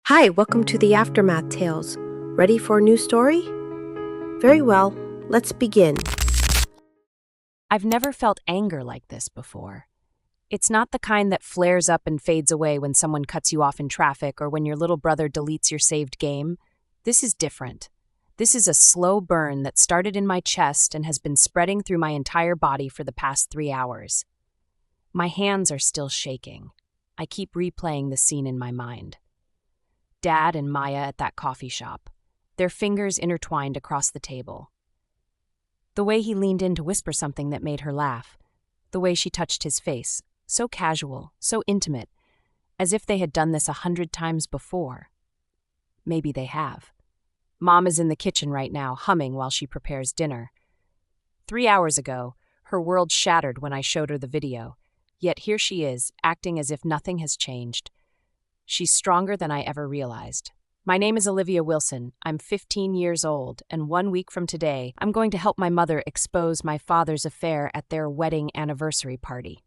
Hi, welcome to the Aftermath Tales. Ready for a new story? Very well, let's begin. I've never felt anger like this before. It's not the kind that flares up and fades away when someone cuts you off in traffic or when your little brother deletes your saved game. This is different. This is a slow burn that started in my chest and has been spreading through my entire body for the past 3 hours. My hands are still shaking. I keep replaying the scene in my mind. Dad and Maya at that coffee shop, their fingers intertwined across the table. The way he leaned in to whisper something that made her laugh. The way she touched his face, so casual, so intimate, as if they had done this 100 times before. Maybe they have. Mom is in the kitchen right now, humming while she prepares dinner. 3 hours ago, her world shattered when I showed her the video, yet here she is, acting as if nothing has changed. She's stronger than I ever realized. My name is Olivia Wilson. I'm 15 years old, and 1 week from today, I'm going to help my mother expose my father's affair at their wedding anniversary party.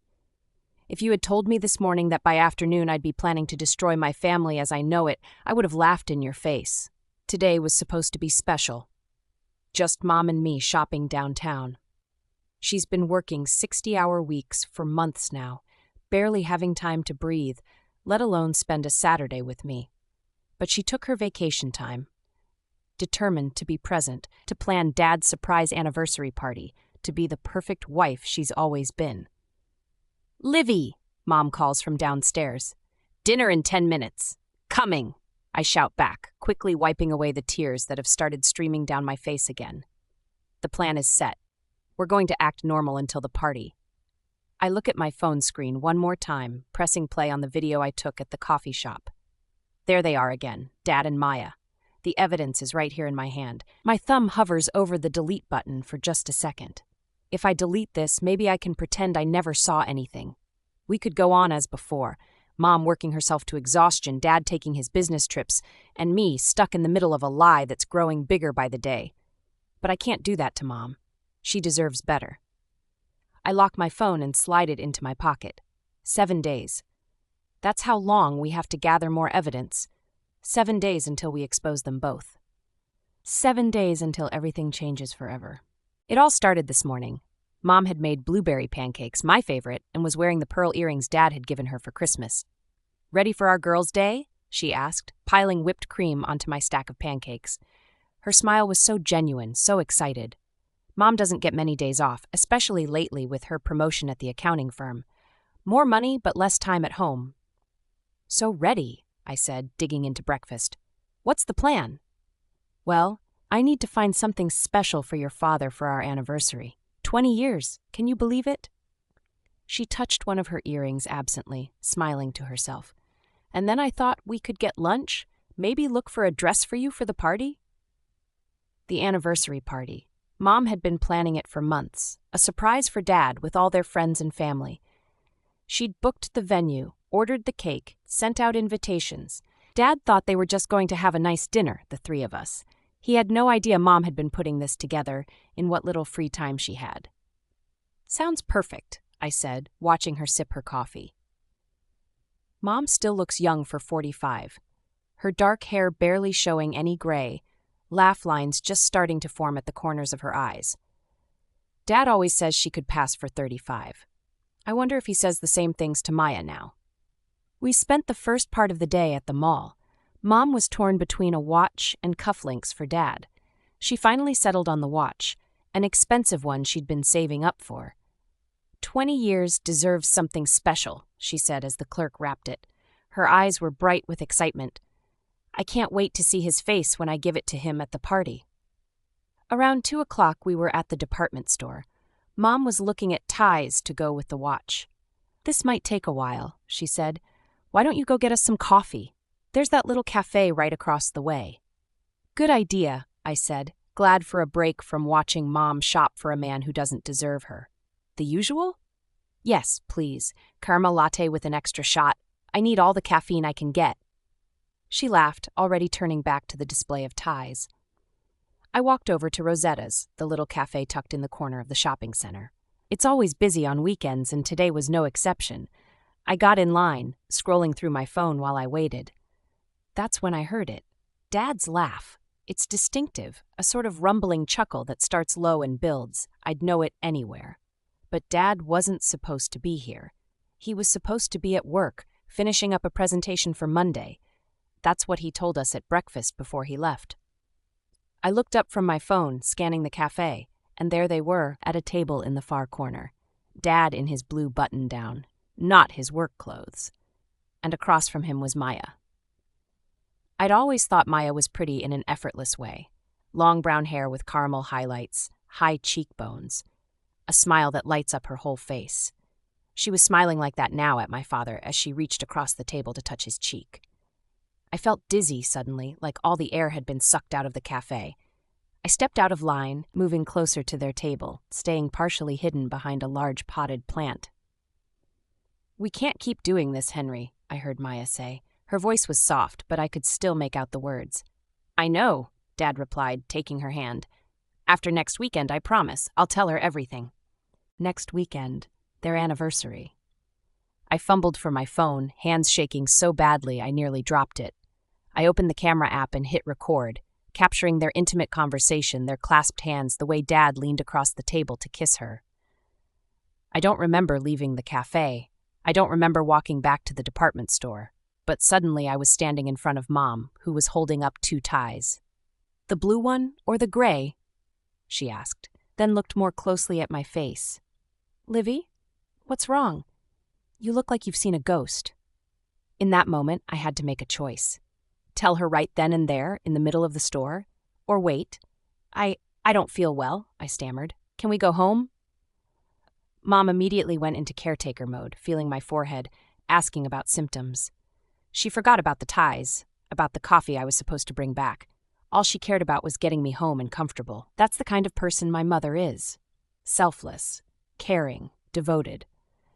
If you had told me this morning that by afternoon I'd be planning to destroy my family as I know it, I would have laughed in your face. Today was supposed to be special. Just Mom and me shopping downtown. She's been working 60-hour weeks for months now, barely having time to breathe, let alone spend a Saturday with me. But she took her vacation time, determined to be present, to plan Dad's surprise anniversary party, to be the perfect wife she's always been. "Livy," Mom calls from downstairs. "Dinner in 10 minutes. Coming," I shout back, quickly wiping away the tears that have started streaming down my face again. The plan is set. We're going to act normal until the party. I look at my phone screen one more time, pressing play on the video I took at the coffee shop. There they are again, Dad and Maya. The evidence is right here in my hand. My thumb hovers over the delete button for just a second. If I delete this, maybe I can pretend I never saw anything. We could go on as before. Mom working herself to exhaustion, Dad taking his business trips, and me stuck in the middle of a lie that's growing bigger by the day. But I can't do that to Mom. She deserves better. I lock my phone and slide it into my pocket. 7 days. That's how long we have to gather more evidence. 7 days until we expose them both. 7 days until everything changes forever. It all started this morning. Mom had made blueberry pancakes, my favorite, and was wearing the pearl earrings Dad had given her for Christmas. "Ready for our girls' day?" she asked, piling whipped cream onto my stack of pancakes. Her smile was so genuine, so excited. Mom doesn't get many days off, especially lately with her promotion at the accounting firm. More money, but less time at home. "So ready," I said, digging into breakfast. "What's the plan?" "Well, I need to find something special for your father for our anniversary. 20 years, can you believe it?" She touched one of her earrings absently, smiling to herself. "And then I thought we could get lunch, maybe look for a dress for you for the party." The anniversary party. Mom had been planning it for months, a surprise for Dad with all their friends and family. She'd booked the venue, ordered the cake, sent out invitations. Dad thought they were just going to have a nice dinner, the three of us. He had no idea Mom had been putting this together in what little free time she had. "Sounds perfect," I said, watching her sip her coffee. Mom still looks young for 45. Her dark hair barely showing any gray, laugh lines just starting to form at the corners of her eyes. Dad always says she could pass for 35. I wonder if he says the same things to Maya now. We spent the first part of the day at the mall. Mom was torn between a watch and cufflinks for Dad. She finally settled on the watch, an expensive one she'd been saving up for. 20 years deserves something special, she said as the clerk wrapped it. Her eyes were bright with excitement. I can't wait to see his face when I give it to him at the party. Around 2 o'clock we were at the department store. Mom was looking at ties to go with the watch. "This might take a while," she said. "Why don't you go get us some coffee? There's that little café right across the way." "Good idea," I said, glad for a break from watching Mom shop for a man who doesn't deserve her. "The usual?" "Yes, please. Caramel latte with an extra shot. I need all the caffeine I can get." She laughed, already turning back to the display of ties. I walked over to Rosetta's, the little cafe tucked in the corner of the shopping center. It's always busy on weekends, and today was no exception. I got in line, scrolling through my phone while I waited. That's when I heard it. Dad's laugh. It's distinctive, a sort of rumbling chuckle that starts low and builds. I'd know it anywhere. But Dad wasn't supposed to be here. He was supposed to be at work, finishing up a presentation for Monday. That's what he told us at breakfast before he left. I looked up from my phone, scanning the cafe, and there they were, at a table in the far corner. Dad in his blue button-down, not his work clothes. And across from him was Maya. I'd always thought Maya was pretty in an effortless way. Long brown hair with caramel highlights, high cheekbones, a smile that lights up her whole face. She was smiling like that now at my father as she reached across the table to touch his cheek. I felt dizzy suddenly, like all the air had been sucked out of the cafe. I stepped out of line, moving closer to their table, staying partially hidden behind a large potted plant. "We can't keep doing this, Henry," I heard Maya say. Her voice was soft, but I could still make out the words. "I know," Dad replied, taking her hand. "After next weekend, I promise. I'll tell her everything." Next weekend, their anniversary. I fumbled for my phone, hands shaking so badly I nearly dropped it. I opened the camera app and hit record, capturing their intimate conversation, their clasped hands, the way Dad leaned across the table to kiss her. I don't remember leaving the cafe. I don't remember walking back to the department store. But suddenly I was standing in front of Mom, who was holding up 2 ties. "The blue one or the gray?" she asked, then looked more closely at my face. "Livy, what's wrong? You look like you've seen a ghost." In that moment, I had to make a choice. Tell her right then and there, in the middle of the store, or wait. I don't feel well," I stammered. "Can we go home?" Mom immediately went into caretaker mode, feeling my forehead, asking about symptoms. She forgot about the ties, about the coffee I was supposed to bring back. All she cared about was getting me home and comfortable. That's the kind of person my mother is. Selfless, caring, devoted.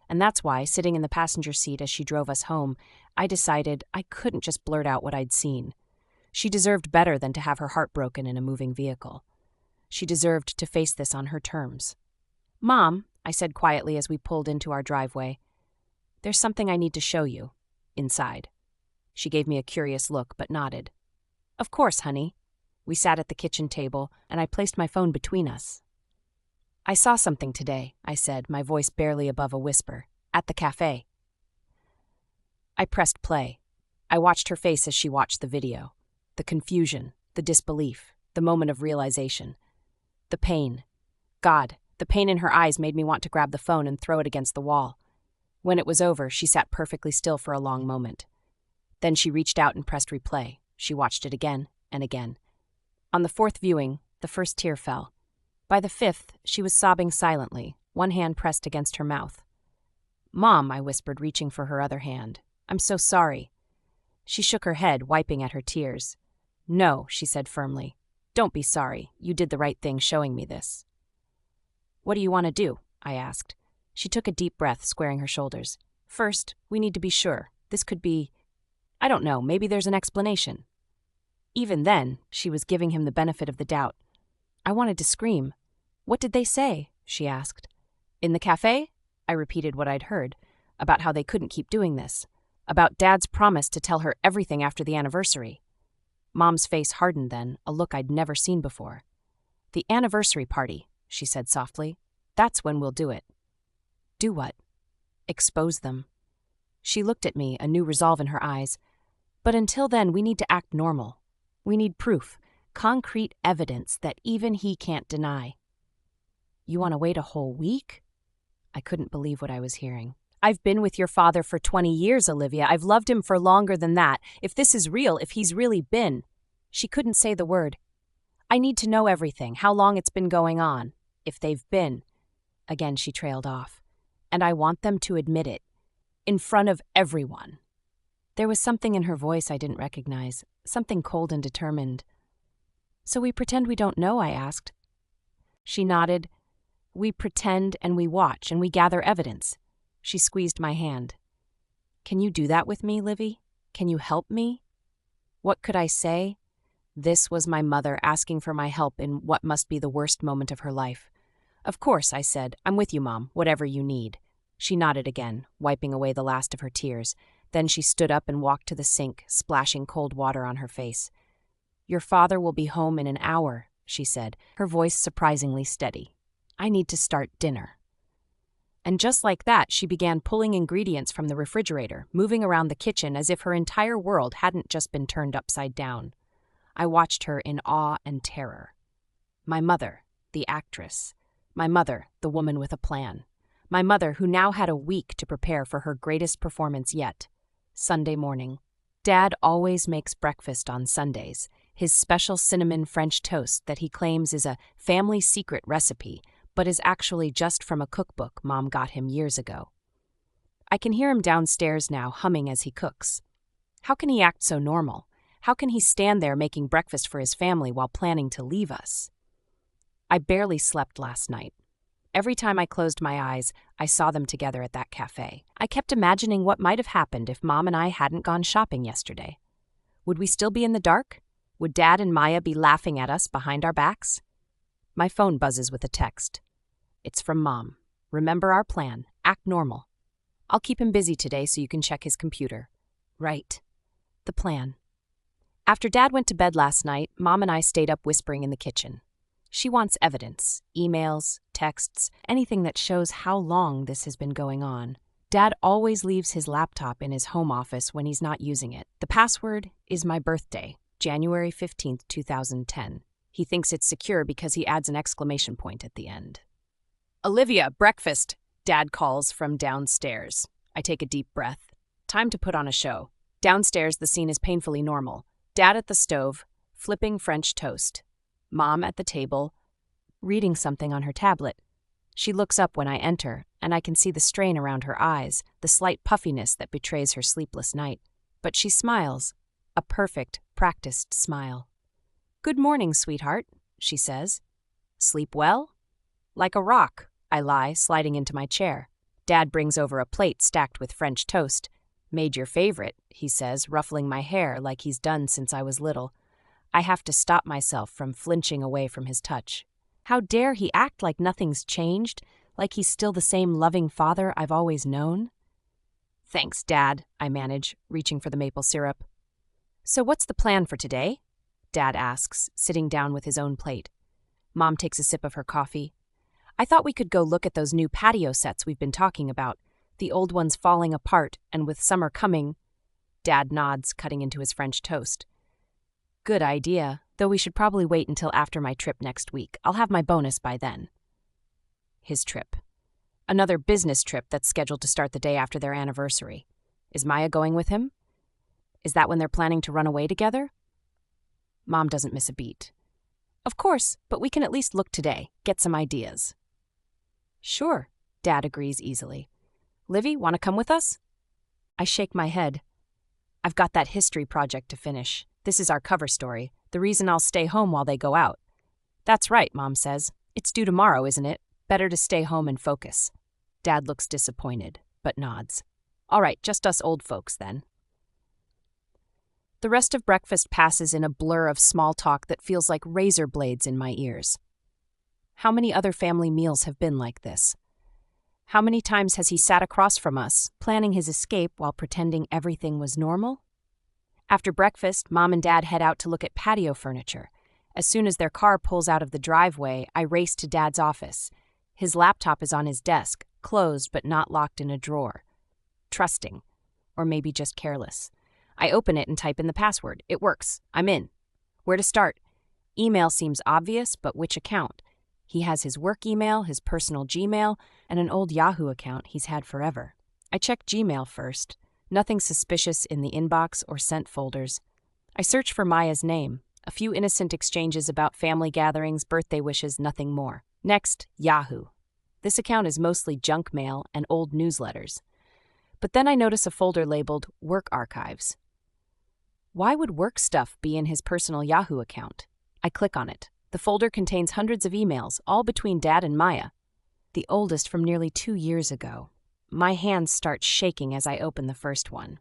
And that's why, sitting in the passenger seat as she drove us home, I decided I couldn't just blurt out what I'd seen. She deserved better than to have her heart broken in a moving vehicle. She deserved to face this on her terms. "Mom," I said quietly as we pulled into our driveway, "there's something I need to show you. Inside." She gave me a curious look, but nodded. "Of course, honey." We sat at the kitchen table, and I placed my phone between us. "I saw something today," I said, my voice barely above a whisper, "at the cafe." I pressed play. I watched her face as she watched the video. The confusion, the disbelief, the moment of realization. The pain. God, the pain in her eyes made me want to grab the phone and throw it against the wall. When it was over, she sat perfectly still for a long moment. Then she reached out and pressed replay. She watched it again and again. On the 4th viewing, the first tear fell. By the 5th, she was sobbing silently, one hand pressed against her mouth. "Mom," I whispered, reaching for her other hand. "I'm so sorry." She shook her head, wiping at her tears. "No," she said firmly. "Don't be sorry. You did the right thing showing me this." "What do you want to do?" I asked. She took a deep breath, squaring her shoulders. "First, we need to be sure. This could be... I don't know, maybe there's an explanation." Even then, she was giving him the benefit of the doubt. I wanted to scream. "What did they say?" she asked. "In the cafe?" I repeated what I'd heard, about how they couldn't keep doing this, about Dad's promise to tell her everything after the anniversary. Mom's face hardened then, a look I'd never seen before. "The anniversary party," she said softly. "That's when we'll do it." "Do what?" "Expose them." She looked at me, a new resolve in her eyes. "But until then, we need to act normal. We need proof, concrete evidence that even he can't deny." "You want to wait a whole week?" I couldn't believe what I was hearing. "I've been with your father for 20 years, Olivia. I've loved him for longer than that. If this is real, if he's really been..." She couldn't say the word. "I need to know everything, how long it's been going on, if they've been..." Again, she trailed off. "And I want them to admit it. In front of everyone." There was something in her voice I didn't recognize, something cold and determined. "So we pretend we don't know?" I asked. She nodded. "We pretend and we watch and we gather evidence." She squeezed my hand. "Can you do that with me, Livy? Can you help me?" What could I say? This was my mother asking for my help in what must be the worst moment of her life. "Of course," I said. "I'm with you, Mom, whatever you need." She nodded again, wiping away the last of her tears. Then she stood up and walked to the sink, splashing cold water on her face. "Your father will be home in an hour," she said, her voice surprisingly steady. "I need to start dinner." And just like that, she began pulling ingredients from the refrigerator, moving around the kitchen as if her entire world hadn't just been turned upside down. I watched her in awe and terror. My mother, the actress. My mother, the woman with a plan. My mother, who now had a week to prepare for her greatest performance yet. Sunday morning. Dad always makes breakfast on Sundays, his special cinnamon French toast that he claims is a family secret recipe, but is actually just from a cookbook Mom got him years ago. I can hear him downstairs now, humming as he cooks. How can he act so normal? How can he stand there making breakfast for his family while planning to leave us? I barely slept last night. Every time I closed my eyes, I saw them together at that café. I kept imagining what might have happened if Mom and I hadn't gone shopping yesterday. Would we still be in the dark? Would Dad and Maya be laughing at us behind our backs? My phone buzzes with a text. It's from Mom. "Remember our plan. Act normal. I'll keep him busy today so you can check his computer." Right. The plan. After Dad went to bed last night, Mom and I stayed up whispering in the kitchen. She wants evidence, emails, texts, anything that shows how long this has been going on. Dad always leaves his laptop in his home office when he's not using it. The password is my birthday, January 15th, 2010. He thinks it's secure because he adds an exclamation point at the end. "Olivia, breakfast," Dad calls from downstairs. I take a deep breath. Time to put on a show. Downstairs, the scene is painfully normal. Dad at the stove, flipping French toast. Mom at the table, reading something on her tablet. She looks up when I enter, and I can see the strain around her eyes, the slight puffiness that betrays her sleepless night. But she smiles, a perfect, practiced smile. "Good morning, sweetheart," she says. "Sleep well?" "Like a rock," I lie, sliding into my chair. Dad brings over a plate stacked with French toast. "Made your favorite," he says, ruffling my hair like he's done since I was little. I have to stop myself from flinching away from his touch. How dare he act like nothing's changed, like he's still the same loving father I've always known? "Thanks, Dad," I manage, reaching for the maple syrup. "So what's the plan for today?" Dad asks, sitting down with his own plate. Mom takes a sip of her coffee. "I thought we could go look at those new patio sets we've been talking about, the old ones falling apart, and with summer coming." Dad nods, cutting into his French toast. "Good idea, though we should probably wait until after my trip next week. I'll have my bonus by then." His trip. Another business trip that's scheduled to start the day after their anniversary. Is Maya going with him? Is that when they're planning to run away together? Mom doesn't miss a beat. "Of course, but we can at least look today, get some ideas." "Sure," Dad agrees easily. "Livy, want to come with us?" I shake my head. "I've got that history project to finish. This is our cover story, the reason I'll stay home while they go out." "That's right," Mom says. "It's due tomorrow, isn't it? Better to stay home and focus." Dad looks disappointed, but nods. "All right, just us old folks then." The rest of breakfast passes in a blur of small talk that feels like razor blades in my ears. How many other family meals have been like this? How many times has he sat across from us, planning his escape while pretending everything was normal? After breakfast, Mom and Dad head out to look at patio furniture. As soon as their car pulls out of the driveway, I race to Dad's office. His laptop is on his desk, closed but not locked in a drawer. Trusting. Or maybe just careless. I open it and type in the password. It works. I'm in. Where to start? Email seems obvious, but which account? He has his work email, his personal Gmail, and an old Yahoo account he's had forever. I check Gmail first. Nothing suspicious in the inbox or sent folders. I search for Maya's name. A few innocent exchanges about family gatherings, birthday wishes, nothing more. Next, Yahoo. This account is mostly junk mail and old newsletters. But then I notice a folder labeled Work Archives. Why would work stuff be in his personal Yahoo account? I click on it. The folder contains hundreds of emails, all between Dad and Maya. The oldest from nearly 2 years ago. My hands start shaking as I open the first one.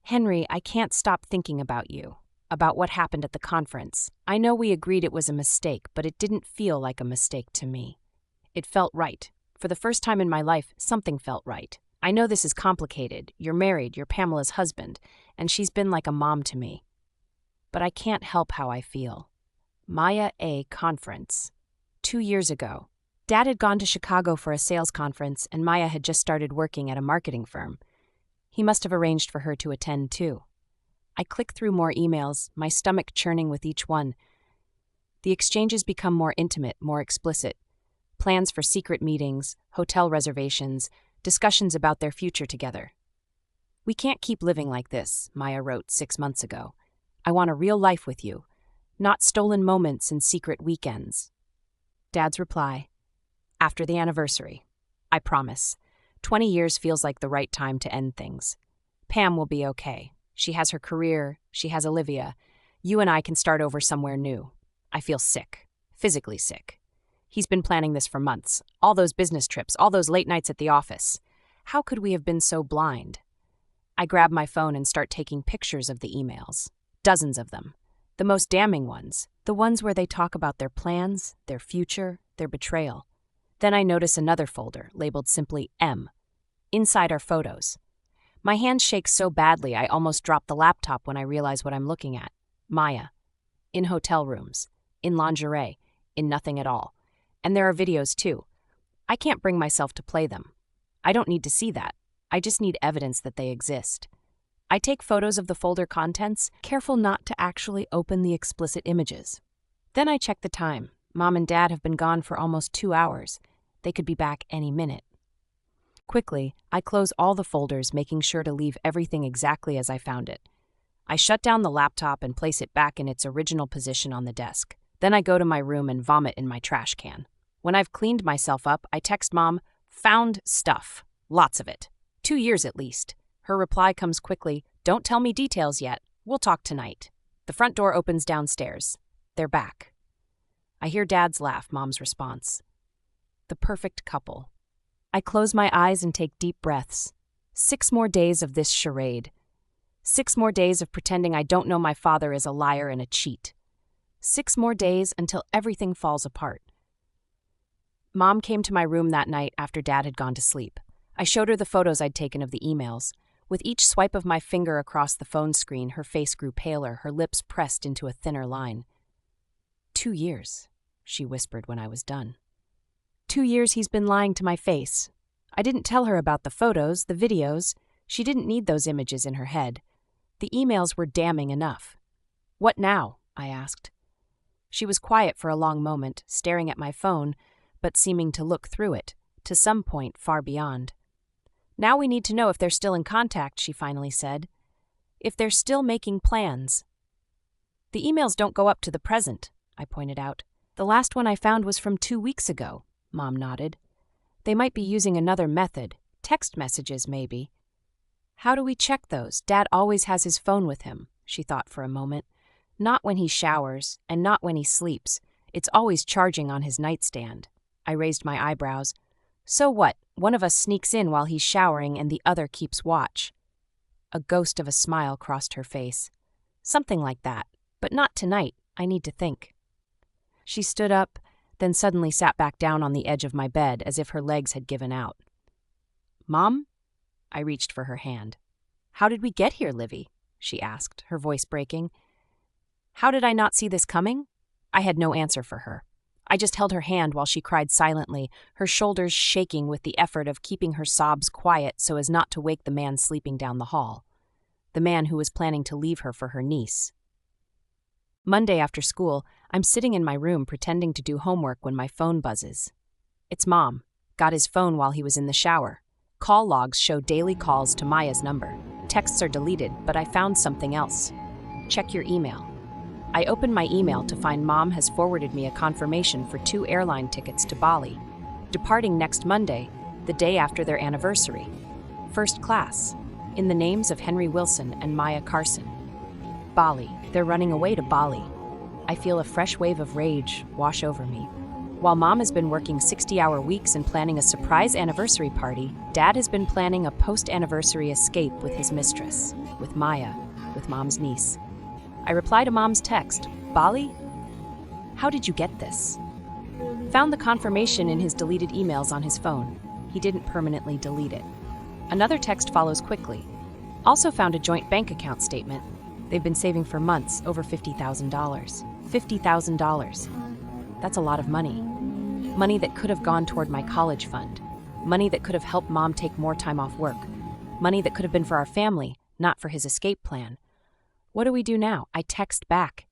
"Henry, I can't stop thinking about you, about what happened at the conference. I know we agreed it was a mistake, but it didn't feel like a mistake to me. It felt right. For the first time in my life, something felt right. I know this is complicated. You're married, you're Pamela's husband, and she's been like a mom to me. But I can't help how I feel. Maya A. Conference. 2 years ago. Dad had gone to Chicago for a sales conference, and Maya had just started working at a marketing firm. He must have arranged for her to attend, too. I click through more emails, my stomach churning with each one. The exchanges become more intimate, more explicit. Plans for secret meetings, hotel reservations, discussions about their future together. "We can't keep living like this," Maya wrote 6 months ago. "I want a real life with you, not stolen moments and secret weekends." Dad's reply: "After the anniversary. I promise. 20 years feels like the right time to end things. Pam will be okay. She has her career, she has Olivia. You and I can start over somewhere new. I feel sick, physically sick. He's been planning this for months. All those business trips, all those late nights at the office. How could we have been so blind?" I grab my phone and start taking pictures of the emails. Dozens of them. The most damning ones. The ones where they talk about their plans, their future, their betrayal. Then I notice another folder, labeled simply M. Inside are photos. My hand shakes so badly I almost drop the laptop when I realize what I'm looking at. Maya. In hotel rooms. In lingerie. In nothing at all. And there are videos too. I can't bring myself to play them. I don't need to see that. I just need evidence that they exist. I take photos of the folder contents, careful not to actually open the explicit images. Then I check the time. Mom and Dad have been gone for almost 2 hours. They could be back any minute. Quickly, I close all the folders, making sure to leave everything exactly as I found it. I shut down the laptop and place it back in its original position on the desk. Then I go to my room and vomit in my trash can. When I've cleaned myself up, I text Mom, "Found stuff. Lots of it. 2 years at least." Her reply comes quickly, "Don't tell me details yet. We'll talk tonight." The front door opens downstairs. They're back. I hear Dad's laugh, Mom's response. The perfect couple. I close my eyes and take deep breaths. 6 more days of this charade. 6 more days of pretending I don't know my father is a liar and a cheat. 6 more days until everything falls apart. Mom came to my room that night after Dad had gone to sleep. I showed her the photos I'd taken of the emails. With each swipe of my finger across the phone screen, her face grew paler, her lips pressed into a thinner line. 2 years, she whispered when I was done. 2 years he's been lying to my face. I didn't tell her about the photos, the videos. She didn't need those images in her head. The emails were damning enough. "What now?" I asked. She was quiet for a long moment, staring at my phone, but seeming to look through it, to some point far beyond. "Now we need to know if they're still in contact," she finally said. "If they're still making plans." "The emails don't go up to the present," I pointed out. "The last one I found was from 2 weeks ago," Mom nodded. "They might be using another method, text messages maybe." "How do we check those? Dad always has his phone with him," she thought for a moment. "Not when he showers, and not when he sleeps. It's always charging on his nightstand." I raised my eyebrows. "So what? One of us sneaks in while he's showering and the other keeps watch." A ghost of a smile crossed her face. "Something like that. But not tonight. I need to think." She stood up, then suddenly sat back down on the edge of my bed as if her legs had given out. "Mom?" I reached for her hand. "How did we get here, Livy?" she asked, her voice breaking. How did I not see this coming? I had no answer for her. I just held her hand while she cried silently, her shoulders shaking with the effort of keeping her sobs quiet so as not to wake the man sleeping down the hall. The man who was planning to leave her for her niece. Monday after school, I'm sitting in my room pretending to do homework when my phone buzzes. It's Mom. Got his phone while he was in the shower. Call logs show daily calls to Maya's number. Texts are deleted, but I found something else. Check your email. I opened my email to find Mom has forwarded me a confirmation for 2 airline tickets to Bali, departing next Monday, the day after their anniversary. First class, in the names of Henry Wilson and Maya Carson. Bali. They're running away to Bali. I feel a fresh wave of rage wash over me. While Mom has been working 60-hour weeks and planning a surprise anniversary party, Dad has been planning a post-anniversary escape with his mistress, with Maya, with Mom's niece. I reply to Mom's text, Bali? How did you get this? Found the confirmation in his deleted emails on his phone. He didn't permanently delete it. Another text follows quickly. Also found a joint bank account statement. They've been saving for months, over $50,000. $50,000. That's a lot of money. Money that could have gone toward my college fund. Money that could have helped Mom take more time off work. Money that could have been for our family, not for his escape plan. What do we do now? I text back.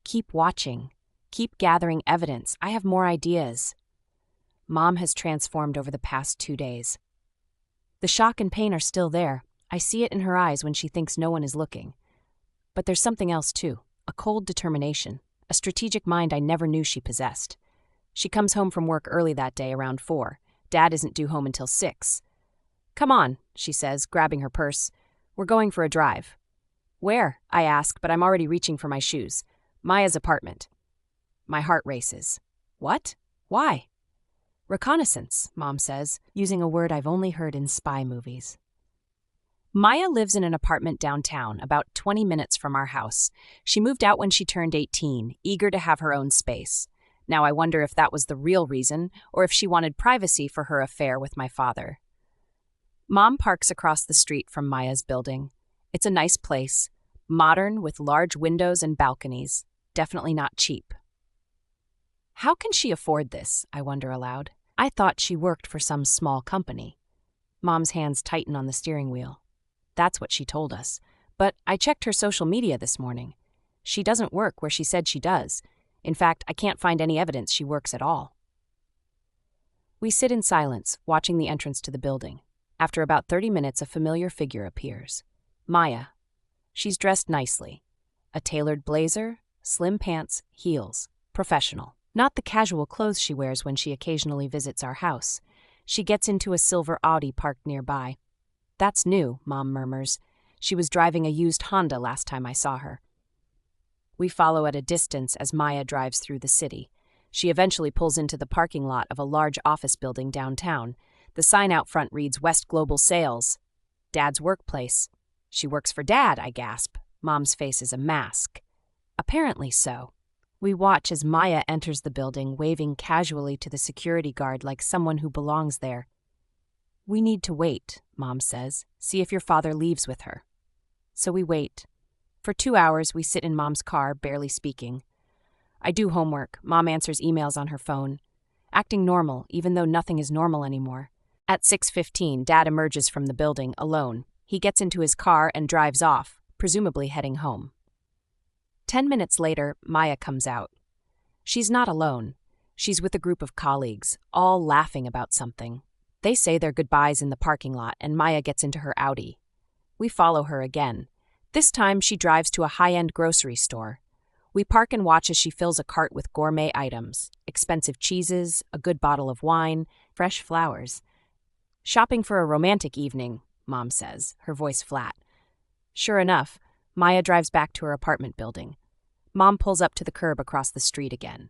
Keep watching. Keep gathering evidence. I have more ideas. Mom has transformed over the past 2 days. The shock and pain are still there. I see it in her eyes when she thinks no one is looking. But there's something else too, a cold determination, a strategic mind I never knew she possessed. She comes home from work early that day around 4. Dad isn't due home until 6. "Come on," she says, grabbing her purse. "We're going for a drive." "Where?" I ask, but I'm already reaching for my shoes. "Maya's apartment." My heart races. "What? Why?" "Reconnaissance," Mom says, using a word I've only heard in spy movies. Maya lives in an apartment downtown, about 20 minutes from our house. She moved out when she turned 18, eager to have her own space. Now I wonder if that was the real reason, or if she wanted privacy for her affair with my father. Mom parks across the street from Maya's building. It's a nice place, modern with large windows and balconies, definitely not cheap. How can she afford this, I wonder aloud. I thought she worked for some small company. Mom's hands tighten on the steering wheel. That's what she told us. But I checked her social media this morning. She doesn't work where she said she does. In fact, I can't find any evidence she works at all. We sit in silence, watching the entrance to the building. After about 30 minutes, a familiar figure appears. Maya. She's dressed nicely. A tailored blazer, slim pants, heels. Professional. Not the casual clothes she wears when she occasionally visits our house. She gets into a silver Audi parked nearby. "That's new," Mom murmurs. "She was driving a used Honda last time I saw her." We follow at a distance as Maya drives through the city. She eventually pulls into the parking lot of a large office building downtown. The sign out front reads West Global Sales. Dad's workplace. "She works for Dad," I gasp. Mom's face is a mask. Apparently so. We watch as Maya enters the building, waving casually to the security guard like someone who belongs there. "We need to wait," Mom says. "See if your father leaves with her." So we wait. For 2 hours, we sit in Mom's car, barely speaking. I do homework. Mom answers emails on her phone. Acting normal, even though nothing is normal anymore. At 6:15, Dad emerges from the building, alone. He gets into his car and drives off, presumably heading home. 10 minutes later, Maya comes out. She's not alone. She's with a group of colleagues, all laughing about something. They say their goodbyes in the parking lot, and Maya gets into her Audi. We follow her again. This time, she drives to a high-end grocery store. We park and watch as she fills a cart with gourmet items, expensive cheeses, a good bottle of wine, fresh flowers. "Shopping for a romantic evening," Mom says, her voice flat. Sure enough, Maya drives back to her apartment building. Mom pulls up to the curb across the street again.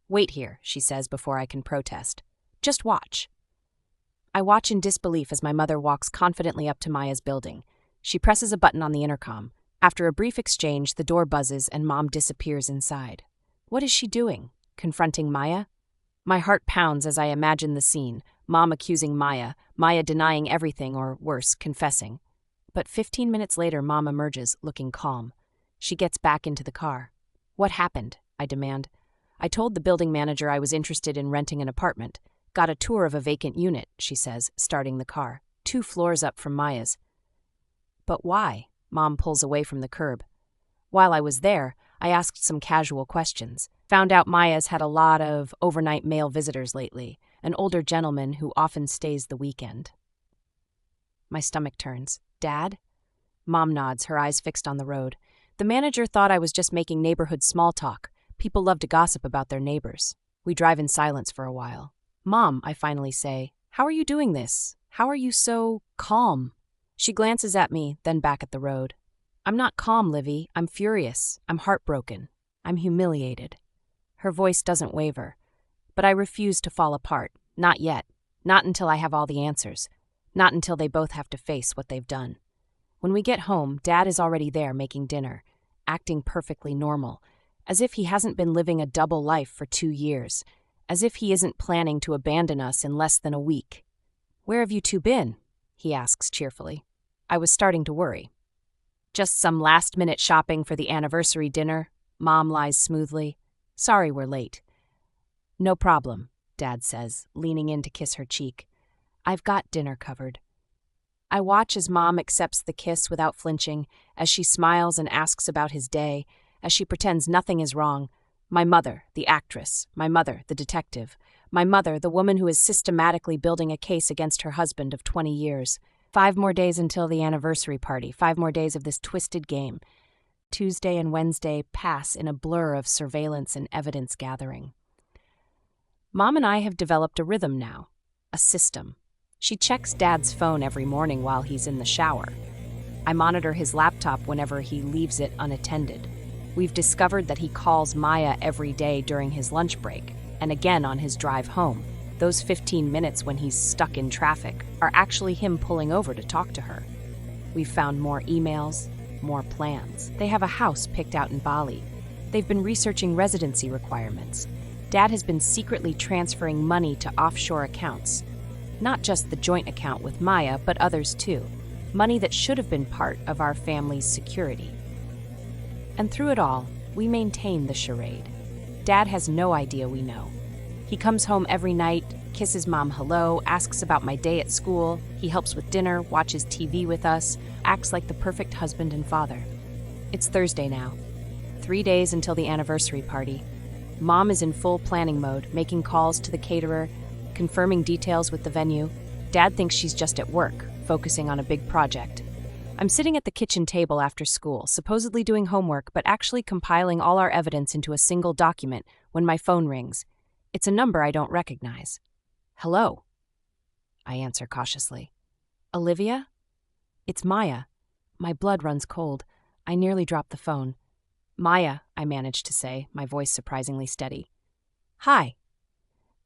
"Wait here," she says before I can protest. "Just watch." I watch in disbelief as my mother walks confidently up to Maya's building. She presses a button on the intercom. After a brief exchange, the door buzzes and Mom disappears inside. What is she doing? Confronting Maya? My heart pounds as I imagine the scene. Mom accusing Maya, Maya denying everything or, worse, confessing. But 15 minutes later, Mom emerges, looking calm. She gets back into the car. "What happened?" I demand. "I told the building manager I was interested in renting an apartment. Got a tour of a vacant unit," she says, starting the car, 2 floors up from Maya's. "But why?" Mom pulls away from the curb. "While I was there, I asked some casual questions. Found out Maya's had a lot of overnight male visitors lately, an older gentleman who often stays the weekend." My stomach turns. "Dad?" Mom nods, her eyes fixed on the road. "The manager thought I was just making neighborhood small talk. People love to gossip about their neighbors." We drive in silence for a while. "Mom," I finally say, "how are you doing this? How are you so calm?" She glances at me, then back at the road. "I'm not calm, Livy. I'm furious. I'm heartbroken. I'm humiliated." Her voice doesn't waver. But I refuse to fall apart. Not yet. Not until I have all the answers. Not until they both have to face what they've done. When we get home, Dad is already there making dinner, acting perfectly normal, as if he hasn't been living a double life for 2 years, as if he isn't planning to abandon us in less than a week. "Where have you two been?" he asks cheerfully. I was starting to worry. Just some last-minute shopping for the anniversary dinner, Mom lies smoothly. Sorry we're late. No problem, Dad says, leaning in to kiss her cheek. I've got dinner covered. I watch as Mom accepts the kiss without flinching, as she smiles and asks about his day, as she pretends nothing is wrong. My mother, the actress. My mother, the detective. My mother, the woman who is systematically building a case against her husband of 20 years. 5 more days until the anniversary party. 5 more days of this twisted game. Tuesday and Wednesday pass in a blur of surveillance and evidence gathering. Mom and I have developed a rhythm now, a system. She checks Dad's phone every morning while he's in the shower. I monitor his laptop whenever he leaves it unattended. We've discovered that he calls Maya every day during his lunch break, and again on his drive home. Those 15 minutes when he's stuck in traffic are actually him pulling over to talk to her. We've found more emails, more plans. They have a house picked out in Bali. They've been researching residency requirements. Dad has been secretly transferring money to offshore accounts. Not just the joint account with Maya, but others too. Money that should have been part of our family's security. And through it all, we maintain the charade. Dad has no idea we know. He comes home every night, kisses Mom hello, asks about my day at school, he helps with dinner, watches TV with us, acts like the perfect husband and father. It's Thursday now. 3 days until the anniversary party. Mom is in full planning mode, making calls to the caterer, confirming details with the venue. Dad thinks she's just at work, focusing on a big project. I'm sitting at the kitchen table after school, supposedly doing homework, but actually compiling all our evidence into a single document when my phone rings. It's a number I don't recognize. Hello? I answer cautiously. Olivia? It's Maya. My blood runs cold. I nearly drop the phone. Maya, I manage to say, my voice surprisingly steady. Hi.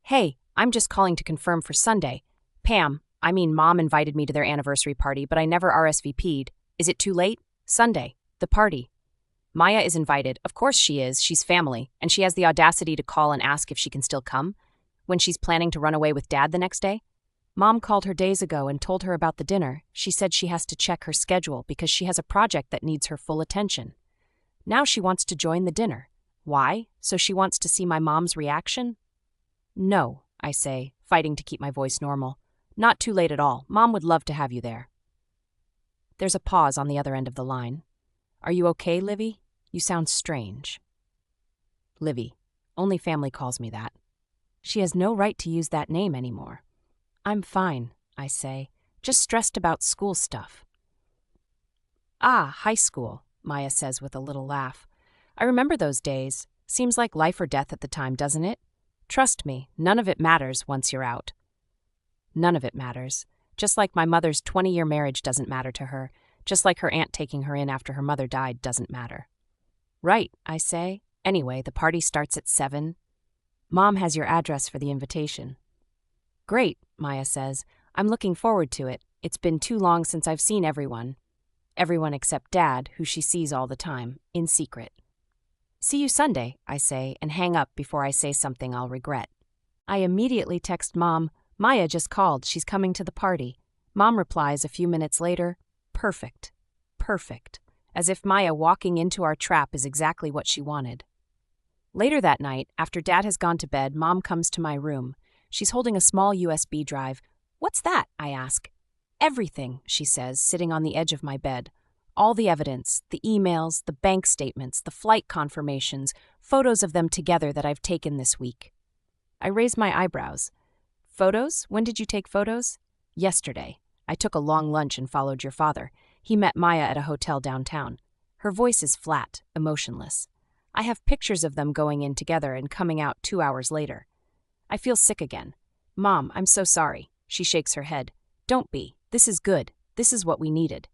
Hey, I'm just calling to confirm for Sunday. Mom invited me to their anniversary party, but I never RSVP'd. Is it too late? Sunday. The party. Maya is invited. Of course she is. She's family. And she has the audacity to call and ask if she can still come? When she's planning to run away with Dad the next day? Mom called her days ago and told her about the dinner. She said she has to check her schedule because she has a project that needs her full attention. Now she wants to join the dinner. Why? So she wants to see my mom's reaction? No, I say, fighting to keep my voice normal. Not too late at all. Mom would love to have you there. There's a pause on the other end of the line. Are you okay, Livy? You sound strange. Livy. Only family calls me that. She has no right to use that name anymore. I'm fine, I say. Just stressed about school stuff. Ah, high school, Maya says with a little laugh. I remember those days. Seems like life or death at the time, doesn't it? Trust me, none of it matters once you're out. None of it matters. Just like my mother's 20-year marriage doesn't matter to her. Just like her aunt taking her in after her mother died doesn't matter. Right, I say. Anyway, the party starts at 7. Mom has your address for the invitation. Great, Maya says. I'm looking forward to it. It's been too long since I've seen everyone. Everyone except Dad, who she sees all the time, in secret. See you Sunday, I say, and hang up before I say something I'll regret. I immediately text Mom, Maya just called, she's coming to the party. Mom replies a few minutes later, perfect, perfect, as if Maya walking into our trap is exactly what she wanted. Later that night, after Dad has gone to bed, Mom comes to my room. She's holding a small USB drive. What's that? I ask. Everything, she says, sitting on the edge of my bed. All the evidence, the emails, the bank statements, the flight confirmations, photos of them together that I've taken this week. I raise my eyebrows. Photos? When did you take photos? Yesterday. I took a long lunch and followed your father. He met Maya at a hotel downtown. Her voice is flat, emotionless. I have pictures of them going in together and coming out 2 hours later. I feel sick again. Mom, I'm so sorry. She shakes her head. Don't be. This is good. This is what we needed.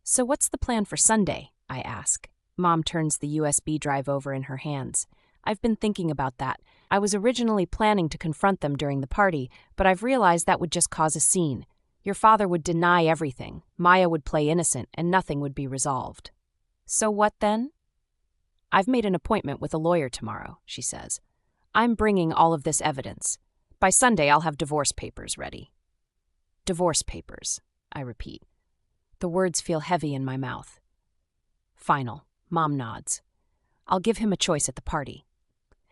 So what's the plan for Sunday? I ask. Mom turns the USB drive over in her hands. I've been thinking about that. I was originally planning to confront them during the party, but I've realized that would just cause a scene. Your father would deny everything. Maya would play innocent, and nothing would be resolved. So what then? I've made an appointment with a lawyer tomorrow, she says. I'm bringing all of this evidence. By Sunday, I'll have divorce papers ready. Divorce papers. I repeat. The words feel heavy in my mouth. Final, Mom nods. I'll give him a choice at the party.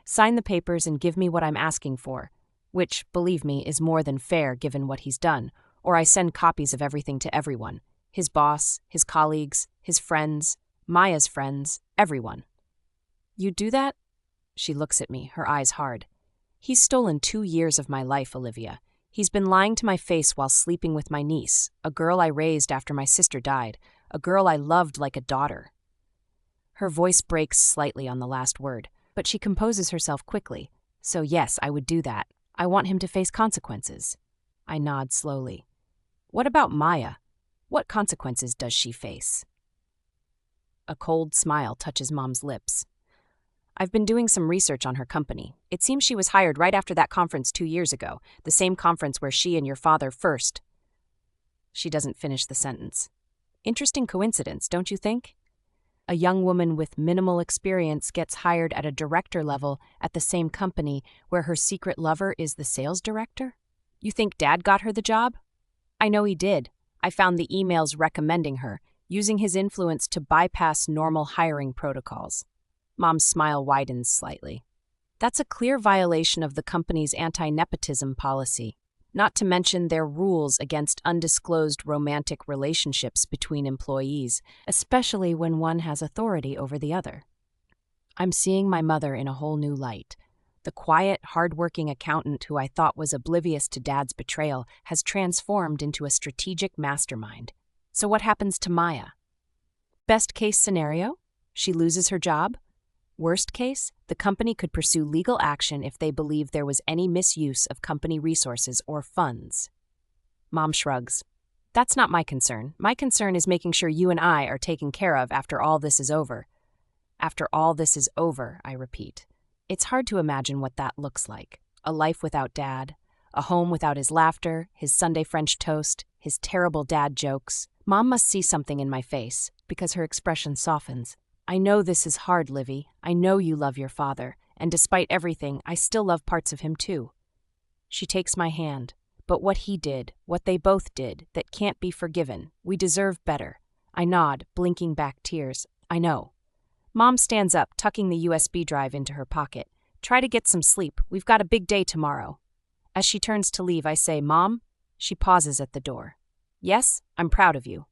Sign the papers and give me what I'm asking for, which, believe me, is more than fair given what he's done, or I send copies of everything to everyone. His boss, his colleagues, his friends, Maya's friends, everyone. You do that? She looks at me, her eyes hard. He's stolen 2 years of my life, Olivia. He's been lying to my face while sleeping with my niece, a girl I raised after my sister died, a girl I loved like a daughter. Her voice breaks slightly on the last word, but she composes herself quickly. So yes, I would do that. I want him to face consequences. I nod slowly. What about Maya? What consequences does she face? A cold smile touches Mom's lips. I've been doing some research on her company. It seems she was hired right after that conference 2 years ago, the same conference where she and your father first. She doesn't finish the sentence. Interesting coincidence, don't you think? A young woman with minimal experience gets hired at a director level at the same company where her secret lover is the sales director? You think Dad got her the job? I know he did. I found the emails recommending her, using his influence to bypass normal hiring protocols. Mom's smile widens slightly. That's a clear violation of the company's anti-nepotism policy, not to mention their rules against undisclosed romantic relationships between employees, especially when one has authority over the other. I'm seeing my mother in a whole new light. The quiet, hard-working accountant who I thought was oblivious to Dad's betrayal has transformed into a strategic mastermind. So what happens to Maya? Best case scenario? She loses her job? Worst case, the company could pursue legal action if they believe there was any misuse of company resources or funds. Mom shrugs. That's not my concern. My concern is making sure you and I are taken care of after all this is over. After all this is over, I repeat. It's hard to imagine what that looks like. A life without Dad, a home without his laughter, his Sunday French toast, his terrible dad jokes. Mom must see something in my face, because her expression softens. I know this is hard, Livy. I know you love your father, and despite everything, I still love parts of him too. She takes my hand. But what he did, what they both did, that can't be forgiven. We deserve better. I nod, blinking back tears. I know. Mom stands up, tucking the USB drive into her pocket. Try to get some sleep. We've got a big day tomorrow. As she turns to leave, I say, Mom? She pauses at the door. Yes, I'm proud of you.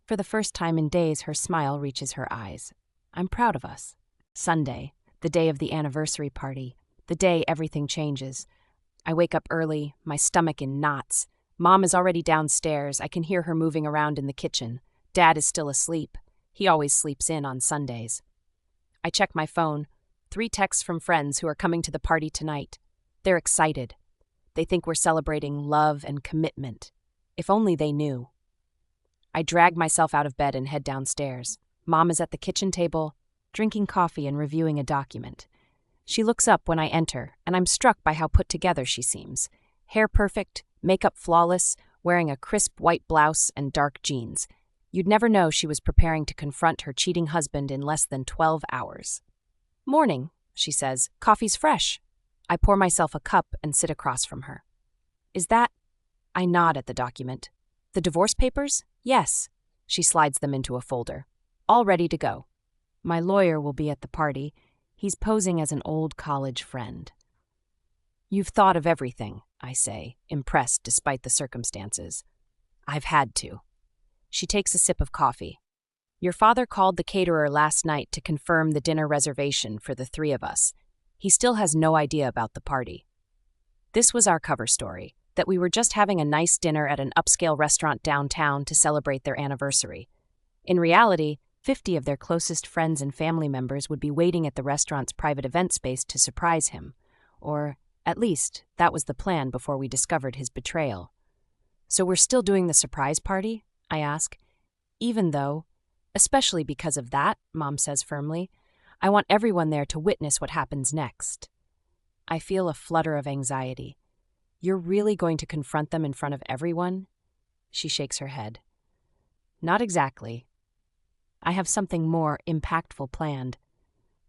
For the first time in days, her smile reaches her eyes. I'm proud of us. Sunday, the day of the anniversary party, the day everything changes. I wake up early, my stomach in knots. Mom is already downstairs. I can hear her moving around in the kitchen. Dad is still asleep. He always sleeps in on Sundays. I check my phone. 3 texts from friends who are coming to the party tonight. They're excited. They think we're celebrating love and commitment. If only they knew. I drag myself out of bed and head downstairs. Mom is at the kitchen table, drinking coffee and reviewing a document. She looks up when I enter, and I'm struck by how put together she seems. Hair perfect, makeup flawless, wearing a crisp white blouse and dark jeans. You'd never know she was preparing to confront her cheating husband in less than 12 hours. Morning, she says. Coffee's fresh. I pour myself a cup and sit across from her. Is that? I nod at the document. The divorce papers? Yes. She slides them into a folder. All ready to go. My lawyer will be at the party. He's posing as an old college friend. You've thought of everything, I say, impressed despite the circumstances. I've had to. She takes a sip of coffee. Your father called the caterer last night to confirm the dinner reservation for the 3 of us. He still has no idea about the party. This was our cover story, that we were just having a nice dinner at an upscale restaurant downtown to celebrate their anniversary. In reality, 50 of their closest friends and family members would be waiting at the restaurant's private event space to surprise him. Or, at least, that was the plan before we discovered his betrayal. So we're still doing the surprise party? I ask. Even though, especially because of that, Mom says firmly, I want everyone there to witness what happens next. I feel a flutter of anxiety. You're really going to confront them in front of everyone? She shakes her head. Not exactly. I have something more impactful planned.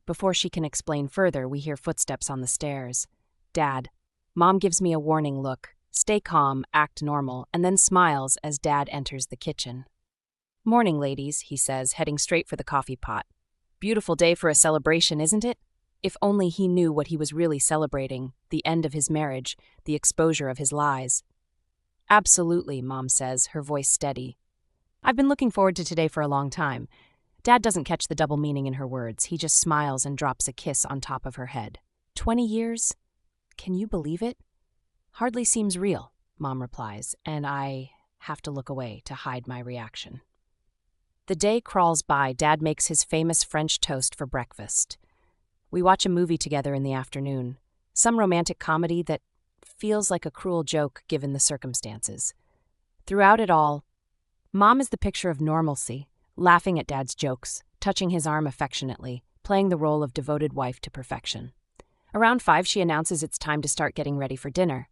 Before she can explain further, we hear footsteps on the stairs. Dad. Mom gives me a warning look. Stay calm, act normal, and then smiles as Dad enters the kitchen. "Morning, ladies," he says, heading straight for the coffee pot. "Beautiful day for a celebration, isn't it?" If only he knew what he was really celebrating, the end of his marriage, the exposure of his lies. "Absolutely," Mom says, her voice steady. "I've been looking forward to today for a long time." Dad doesn't catch the double meaning in her words. He just smiles and drops a kiss on top of her head. 20 years? Can you believe it? "Hardly seems real," Mom replies, and I have to look away to hide my reaction. The day crawls by. Dad makes his famous French toast for breakfast. We watch a movie together in the afternoon, some romantic comedy that feels like a cruel joke given the circumstances. Throughout it all, Mom is the picture of normalcy, laughing at Dad's jokes, touching his arm affectionately, playing the role of devoted wife to perfection. Around 5, she announces it's time to start getting ready for dinner.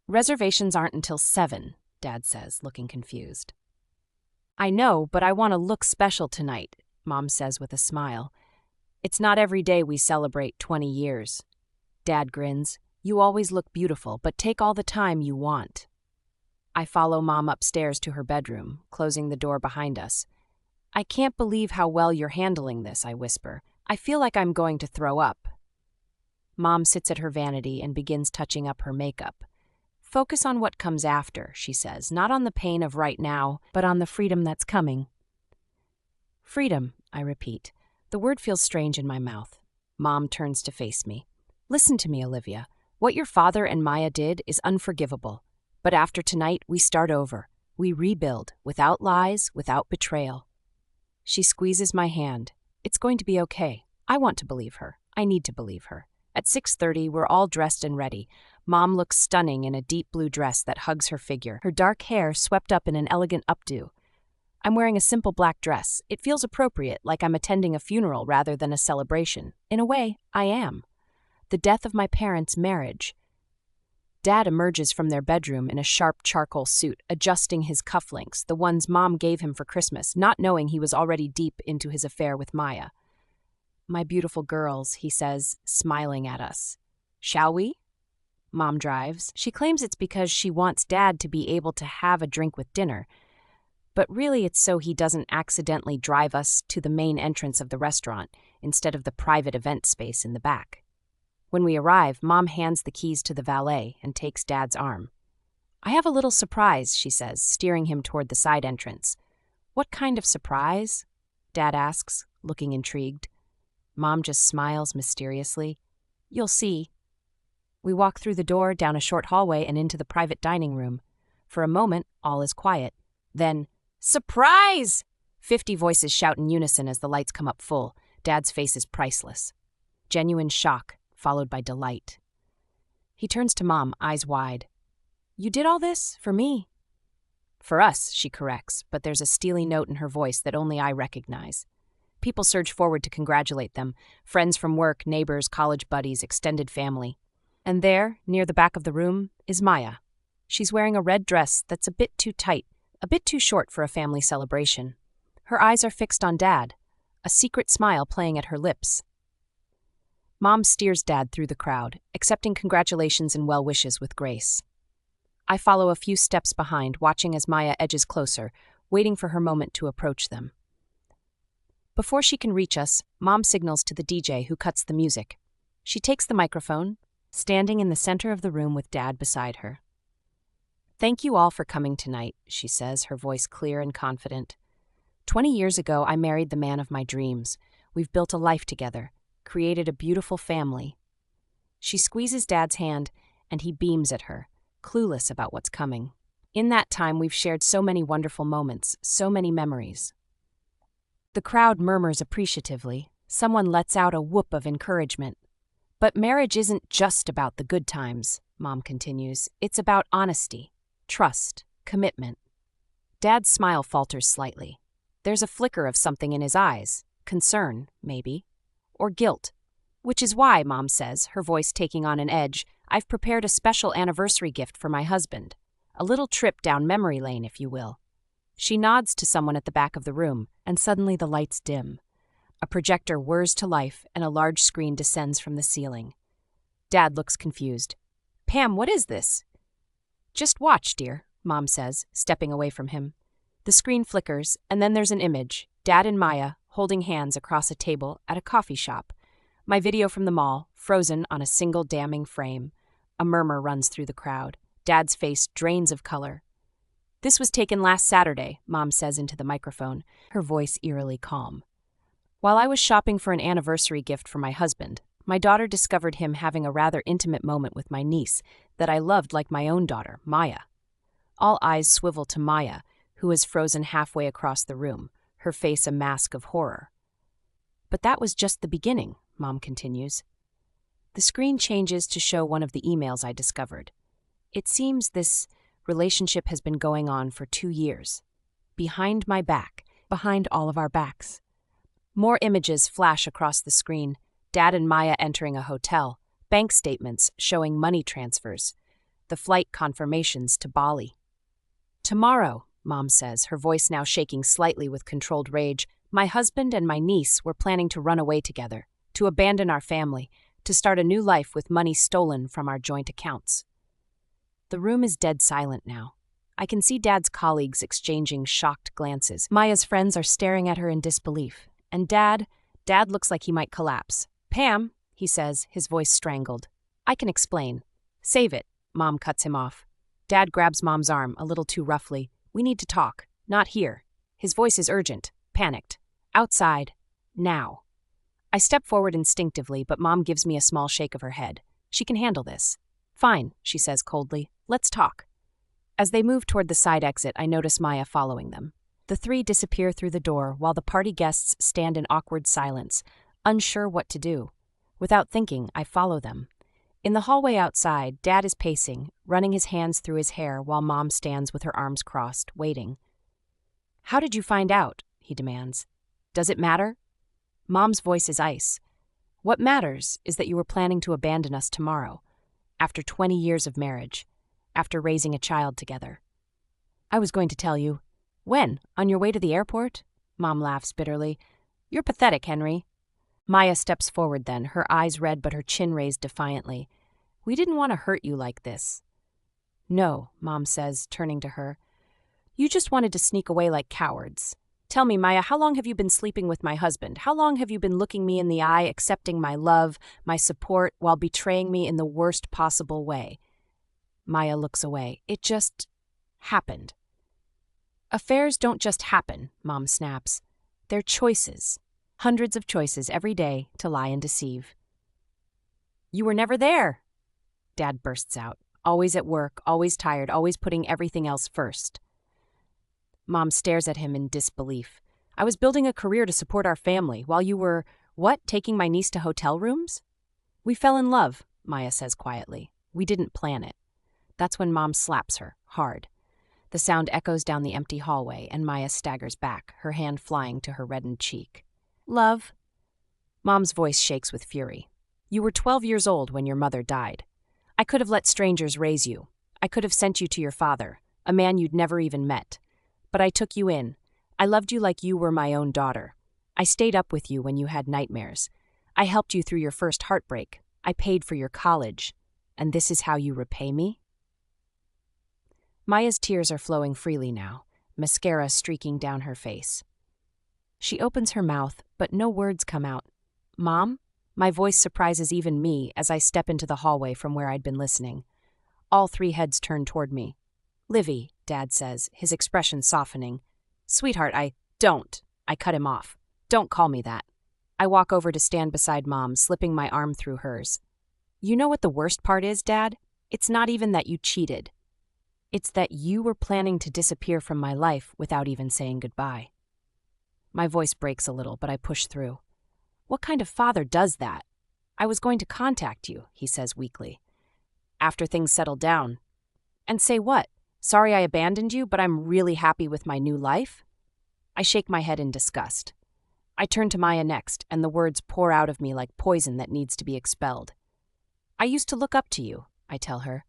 "Reservations aren't until 7, Dad says, looking confused. "I know, but I want to look special tonight," Mom says with a smile. "It's not every day we celebrate 20 years. Dad grins. "You always look beautiful, but take all the time you want." I follow Mom upstairs to her bedroom, closing the door behind us. "I can't believe how well you're handling this," I whisper. "I feel like I'm going to throw up." Mom sits at her vanity and begins touching up her makeup. "Focus on what comes after," she says, "not on the pain of right now, but on the freedom that's coming." "Freedom," I repeat. The word feels strange in my mouth. Mom turns to face me. "Listen to me, Olivia. What your father and Maya did is unforgivable. But after tonight, we start over. We rebuild, without lies, without betrayal." She squeezes my hand. "It's going to be okay." I want to believe her. I need to believe her. At 6:30, we're all dressed and ready. Mom looks stunning in a deep blue dress that hugs her figure, her dark hair swept up in an elegant updo. I'm wearing a simple black dress. It feels appropriate, like I'm attending a funeral rather than a celebration. In a way, I am. The death of my parents' marriage. Dad emerges from their bedroom in a sharp charcoal suit, adjusting his cufflinks, the ones Mom gave him for Christmas, not knowing he was already deep into his affair with Maya. "My beautiful girls," he says, smiling at us. "Shall we?" Mom drives. She claims it's because she wants Dad to be able to have a drink with dinner. But really it's so he doesn't accidentally drive us to the main entrance of the restaurant instead of the private event space in the back. When we arrive, Mom hands the keys to the valet and takes Dad's arm. "I have a little surprise," she says, steering him toward the side entrance. "What kind of surprise?" Dad asks, looking intrigued. Mom just smiles mysteriously. "You'll see." We walk through the door, down a short hallway, and into the private dining room. For a moment, all is quiet. Then, "Surprise!" 50 voices shout in unison as the lights come up full. Dad's face is priceless. Genuine shock, followed by delight. He turns to Mom, eyes wide. "You did all this? For me?" "For us," she corrects, but there's a steely note in her voice that only I recognize. People surge forward to congratulate them. Friends from work, neighbors, college buddies, extended family. And there, near the back of the room, is Maya. She's wearing a red dress that's a bit too tight, a bit too short for a family celebration. Her eyes are fixed on Dad, a secret smile playing at her lips. Mom steers Dad through the crowd, accepting congratulations and well wishes with grace. I follow a few steps behind, watching as Maya edges closer, waiting for her moment to approach them. Before she can reach us, Mom signals to the DJ who cuts the music. She takes the microphone, standing in the center of the room with Dad beside her. "Thank you all for coming tonight," she says, her voice clear and confident. 20 years ago, I married the man of my dreams. We've built a life together, created a beautiful family. She squeezes Dad's hand, and he beams at her, clueless about what's coming. In that time, we've shared so many wonderful moments, so many memories. The crowd murmurs appreciatively. Someone lets out a whoop of encouragement. "But marriage isn't just about the good times," Mom continues. "It's about honesty, trust, commitment." Dad's smile falters slightly. There's a flicker of something in his eyes. Concern, maybe. Or guilt. "Which is why," Mom says, her voice taking on an edge, "I've prepared a special anniversary gift for my husband. A little trip down memory lane, if you will." She nods to someone at the back of the room, and suddenly the lights dim. A projector whirs to life, and a large screen descends from the ceiling. Dad looks confused. "Pam, what is this?" Just watch, dear, Mom says, stepping away from him. The screen flickers, and then there's an image, Dad and Maya holding hands across a table at a coffee shop. My video from the mall, frozen on a single damning frame. A murmur runs through the crowd. Dad's face drains of color. This was taken last Saturday, Mom says into the microphone, her voice eerily calm. While I was shopping for an anniversary gift for my husband, my daughter discovered him having a rather intimate moment with my niece that I loved like my own daughter, Maya. All eyes swivel to Maya, who is frozen halfway across the room, her face a mask of horror. But that was just the beginning, Mom continues. The screen changes to show one of the emails I discovered. It seems this relationship has been going on for 2 years. Behind my back, behind all of our backs. More images flash across the screen. Dad and Maya entering a hotel, bank statements showing money transfers, the flight confirmations to Bali. Tomorrow, Mom says, her voice now shaking slightly with controlled rage, my husband and my niece were planning to run away together, to abandon our family, to start a new life with money stolen from our joint accounts. The room is dead silent now. I can see Dad's colleagues exchanging shocked glances. Maya's friends are staring at her in disbelief. And Dad looks like he might collapse. Pam, he says, his voice strangled. I can explain. Save it, Mom cuts him off. Dad grabs Mom's arm a little too roughly. We need to talk. Not here. His voice is urgent, panicked. Outside. Now. I step forward instinctively, but Mom gives me a small shake of her head. She can handle this. Fine, she says coldly. Let's talk. As they move toward the side exit, I notice Maya following them. The three disappear through the door while the party guests stand in awkward silence, unsure what to do. Without thinking, I follow them. In the hallway outside, Dad is pacing, running his hands through his hair while Mom stands with her arms crossed, waiting. How did you find out? He demands. Does it matter? Mom's voice is ice. What matters is that you were planning to abandon us tomorrow, after 20 years of marriage, after raising a child together. I was going to tell you. When? On your way to the airport? Mom laughs bitterly. You're pathetic, Henry. Maya steps forward then, her eyes red but her chin raised defiantly. We didn't want to hurt you like this. No, Mom says, turning to her. You just wanted to sneak away like cowards. Tell me, Maya, how long have you been sleeping with my husband? How long have you been looking me in the eye, accepting my love, my support, while betraying me in the worst possible way? Maya looks away. It just happened. Affairs don't just happen, Mom snaps. They're choices. Hundreds of choices every day to lie and deceive. You were never there, Dad bursts out. Always at work, always tired, always putting everything else first. Mom stares at him in disbelief. I was building a career to support our family while you were, what, taking my niece to hotel rooms? We fell in love, Maya says quietly. We didn't plan it. That's when Mom slaps her, hard. The sound echoes down the empty hallway, and Maya staggers back, her hand flying to her reddened cheek. Love. Mom's voice shakes with fury. You were 12 years old when your mother died. I could have let strangers raise you. I could have sent you to your father, a man you'd never even met. But I took you in. I loved you like you were my own daughter. I stayed up with you when you had nightmares. I helped you through your first heartbreak. I paid for your college. And this is how you repay me? Maya's tears are flowing freely now, mascara streaking down her face. She opens her mouth, but no words come out. Mom? My voice surprises even me as I step into the hallway from where I'd been listening. All three heads turn toward me. Livy, Dad says, his expression softening. Sweetheart, don't. I cut him off. Don't call me that. I walk over to stand beside Mom, slipping my arm through hers. You know what the worst part is, Dad? It's not even that you cheated. It's that you were planning to disappear from my life without even saying goodbye. My voice breaks a little, but I push through. What kind of father does that? I was going to contact you, he says weakly. After things settled down. And say what? Sorry I abandoned you, but I'm really happy with my new life? I shake my head in disgust. I turn to Maya next, and the words pour out of me like poison that needs to be expelled. I used to look up to you, I tell her.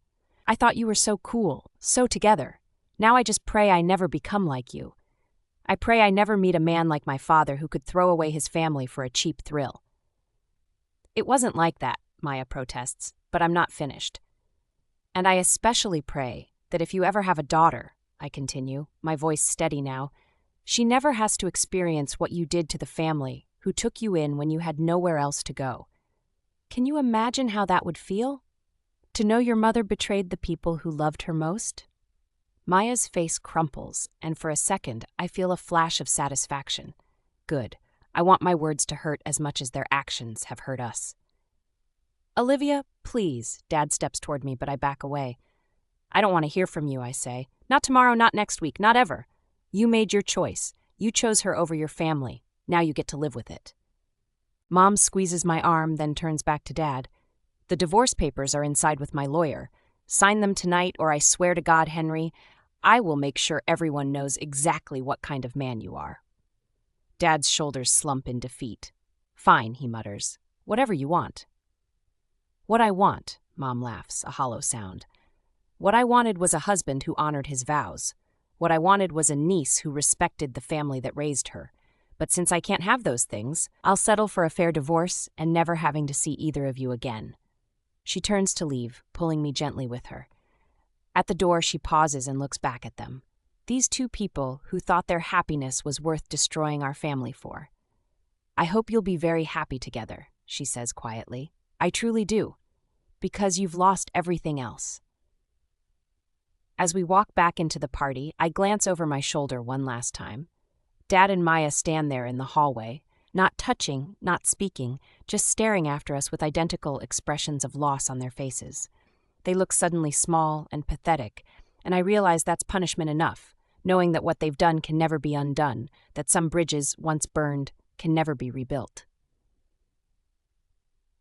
I thought you were so cool, so together. Now I just pray I never become like you. I pray I never meet a man like my father who could throw away his family for a cheap thrill. It wasn't like that, Maya protests, but I'm not finished. And I especially pray that if you ever have a daughter, I continue, my voice steady now, she never has to experience what you did to the family who took you in when you had nowhere else to go. Can you imagine how that would feel? To know your mother betrayed the people who loved her most? Maya's face crumples, and for a second, I feel a flash of satisfaction. Good. I want my words to hurt as much as their actions have hurt us. Olivia, please. Dad steps toward me, but I back away. I don't want to hear from you, I say. Not tomorrow, not next week, not ever. You made your choice. You chose her over your family. Now you get to live with it. Mom squeezes my arm, then turns back to Dad. The divorce papers are inside with my lawyer. Sign them tonight, or I swear to God, Henry, I will make sure everyone knows exactly what kind of man you are. Dad's shoulders slump in defeat. Fine, he mutters. Whatever you want. What I want, Mom laughs, a hollow sound. What I wanted was a husband who honored his vows. What I wanted was a niece who respected the family that raised her. But since I can't have those things, I'll settle for a fair divorce and never having to see either of you again. She turns to leave, pulling me gently with her. At the door, she pauses and looks back at them. These two people who thought their happiness was worth destroying our family for. I hope you'll be very happy together, she says quietly. I truly do. Because you've lost everything else. As we walk back into the party, I glance over my shoulder one last time. Dad and Maya stand there in the hallway, not touching, not speaking, just staring after us with identical expressions of loss on their faces. They look suddenly small and pathetic, and I realize that's punishment enough, knowing that what they've done can never be undone, that some bridges, once burned, can never be rebuilt.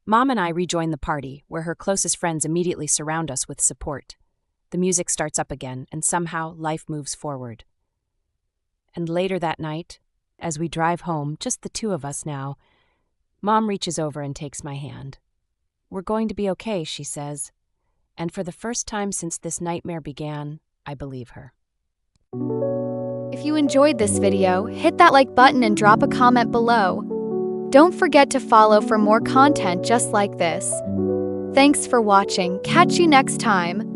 Mom and I rejoin the party, where her closest friends immediately surround us with support. The music starts up again, and somehow life moves forward. And later that night, as we drive home, just the two of us now, Mom reaches over and takes my hand. We're going to be okay, she says. And for the first time since this nightmare began, I believe her. If you enjoyed this video, hit that like button and drop a comment below. Don't forget to follow for more content just like this. Thanks for watching. Catch you next time.